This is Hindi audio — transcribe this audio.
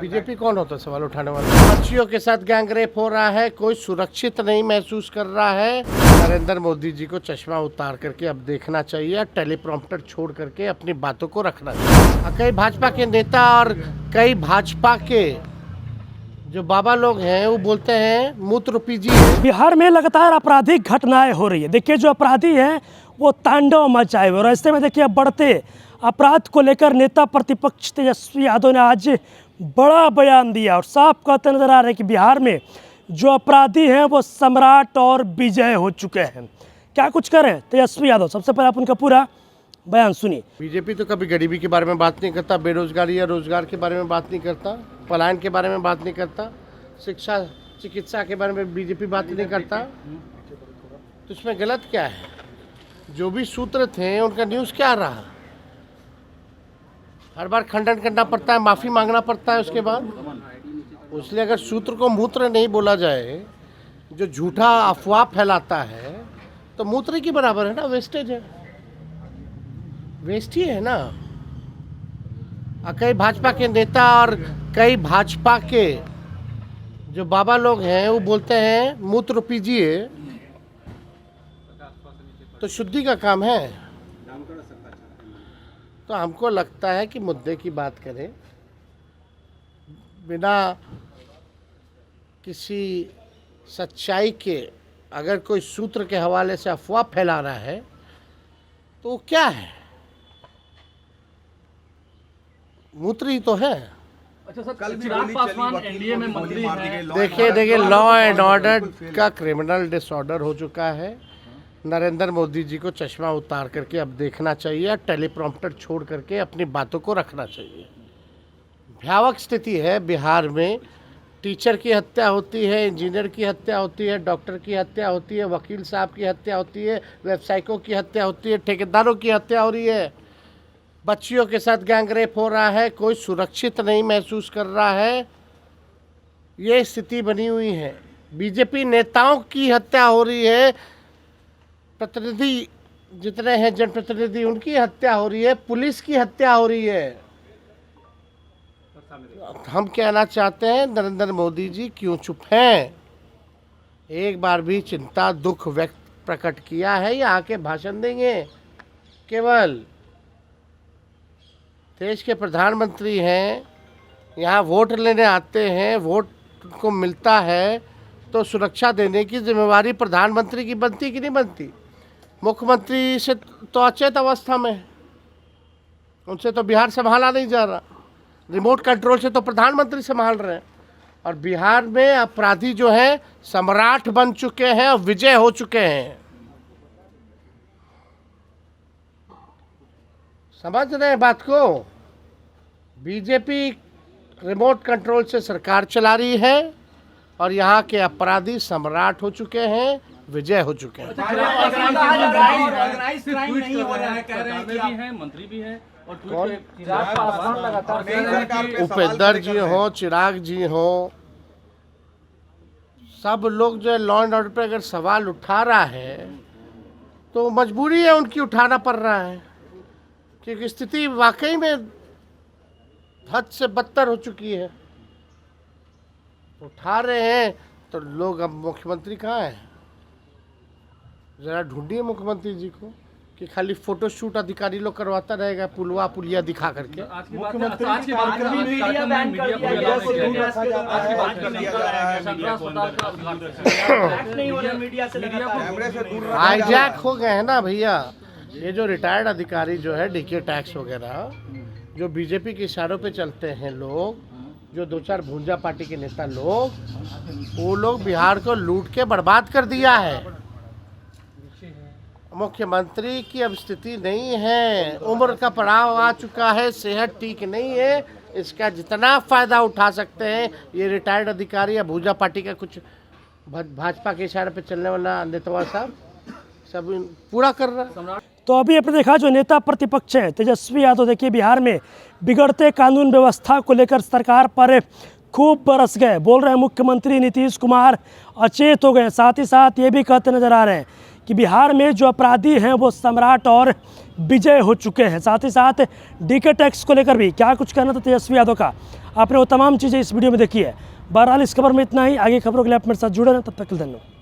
बीजेपी कौन होता है सवाल उठाने वाला? बच्चियों के साथ गैंगरेप हो रहा है, कोई सुरक्षित नहीं महसूस कर रहा है। नरेंद्र मोदी जी को चश्मा उतार करके अब देखना चाहिए, टेलीप्रॉम्प्टर छोड़ करके अपनी बातों को रखना चाहिए। कई भाजपा के नेता और कई भाजपा के जो बाबा लोग हैं वो बोलते हैं मूत्र पीजिए। बिहार में लगातार आपराधिक घटनाएं हो रही है। देखिए, जो अपराधी हैं वो तांडव मचाए हुए और ऐसे में देखिए बढ़ते अपराध को लेकर नेता प्रतिपक्ष तेजस्वी यादव ने आज बड़ा बयान दिया और साफ कहते नजर आ रहे हैं कि बिहार में जो अपराधी हैं वो सम्राट और विजय हो चुके हैं। क्या कुछ करें तेजस्वी यादव? सबसे पहले आप उनका पूरा बयान सुनिए। बीजेपी तो कभी गरीबी के बारे में बात नहीं करता, बेरोजगारी या रोजगार के बारे में बात नहीं करता, पलायन के बारे में बात नहीं करता, शिक्षा चिकित्सा के बारे में बीजेपी बात नहीं करता। तो इसमें गलत क्या है? जो भी सूत्र थे उनका न्यूज़ क्या रहा? हर बार खंडन करना पड़ता है, माफ़ी मांगना पड़ता है उसके बाद। इसलिए अगर सूत्र को मूत्र नहीं बोला जाए, जो झूठा अफवाह फैलाता है तो मूत्र के बराबर है ना, वेस्टेज है, वेस्ट ही है ना। कई भाजपा के नेता और कई भाजपा के जो बाबा लोग हैं वो बोलते हैं मूत्र पीजिए, तो शुद्धि का काम है। तो हमको लगता है कि मुद्दे की बात करें, बिना किसी सच्चाई के अगर कोई सूत्र के हवाले से अफवाह फैला रहा है तो वो क्या है? मूत्र ही तो है। अच्छा सर, कल चिराग पासवान एनडीए में मंत्री हैं। देखिए लॉ एंड ऑर्डर का क्रिमिनल डिसऑर्डर हो चुका है। नरेंद्र मोदी जी को चश्मा उतार करके अब देखना चाहिए, टेलीप्रॉम्प्टर छोड़ करके अपनी बातों को रखना चाहिए। भयावह स्थिति है बिहार में। टीचर की हत्या होती है, इंजीनियर की हत्या होती है, डॉक्टर की हत्या होती है, वकील साहब की हत्या होती है, व्यवसायिकों की हत्या होती है, ठेकेदारों की हत्या हो रही है, बच्चियों के साथ गैंगरेप हो रहा है, कोई सुरक्षित नहीं महसूस कर रहा है। ये स्थिति बनी हुई है। बीजेपी नेताओं की हत्या हो रही है, प्रतिनिधि जितने हैं जनप्रतिनिधि उनकी हत्या हो रही है, पुलिस की हत्या हो रही है। हम कहना चाहते हैं नरेंद्र मोदी जी क्यों चुप हैं? एक बार भी चिंता दुख व्यक्त प्रकट किया है या आके भाषण देंगे? केवल देश के प्रधानमंत्री हैं, यहाँ वोट लेने आते हैं, वोट को मिलता है तो सुरक्षा देने की जिम्मेवारी प्रधानमंत्री की बनती कि नहीं बनती? मुख्यमंत्री से तो अचेत अवस्था में है, उनसे तो बिहार संभाला नहीं जा रहा। रिमोट कंट्रोल से तो प्रधानमंत्री संभाल रहे हैं। और बिहार में अपराधी जो हैं सम्राट बन चुके हैं और विजय हो चुके हैं। समझ रहे हैं बात को? बीजेपी रिमोट कंट्रोल से सरकार चला रही है और यहाँ के अपराधी सम्राट हो चुके हैं, विजय हो चुके हैं। मंत्री भी है और उपेंद्र जी हो, चिराग जी हो, सब लोग जो है लॉ एंड ऑर्डर पर अगर सवाल उठा रहा है तो मजबूरी है उनकी, उठाना पड़ रहा है क्योंकि स्थिति वाकई में हद से बदतर हो चुकी है। उठा रहे हैं तो लोग, अब मुख्यमंत्री कहाँ है? जरा ढूंढिए मुख्यमंत्री जी को कि खाली फोटो शूट अधिकारी लोग करवाता रहेगा पुलवा पुलिया दिखा करके। हाईजैक हो गए हैं ना भैया। ये जो रिटायर्ड अधिकारी जो है डीके टैक्स वगैरह, जो बीजेपी के इशारों पे चलते हैं लोग, जो दो चार भूंजा पार्टी के नेता लोग, वो लोग बिहार को लूट के बर्बाद कर दिया है। मुख्यमंत्री की अब स्थिति नहीं है, उम्र का पड़ाव आ चुका है, सेहत ठीक नहीं है। इसका जितना फ़ायदा उठा सकते हैं ये रिटायर्ड अधिकारी या भूजा पार्टी का कुछ भाजपा के इशारे पे चलने वाला नेता साहब सब पूरा कर रहा है। तो अभी आपने देखा जो नेता प्रतिपक्ष है तेजस्वी यादव, देखिए बिहार में बिगड़ते कानून व्यवस्था को लेकर सरकार पर खूब बरस गए। बोल रहे हैं मुख्यमंत्री नीतीश कुमार अचेत हो गए। साथ ही साथ ये भी कहते नजर आ रहे हैं कि बिहार में जो अपराधी हैं वो सम्राट और विजय हो चुके हैं। साथ ही साथ डीके टैक्स को लेकर भी क्या कुछ कहना था तेजस्वी यादव का, आपने वो तमाम चीज़ें इस वीडियो में देखी है। बहरहाल इस खबर में इतना ही। आगे खबरों के लिए आप मेरे साथ जुड़े रहें, तब तक के लिए धन्यवाद।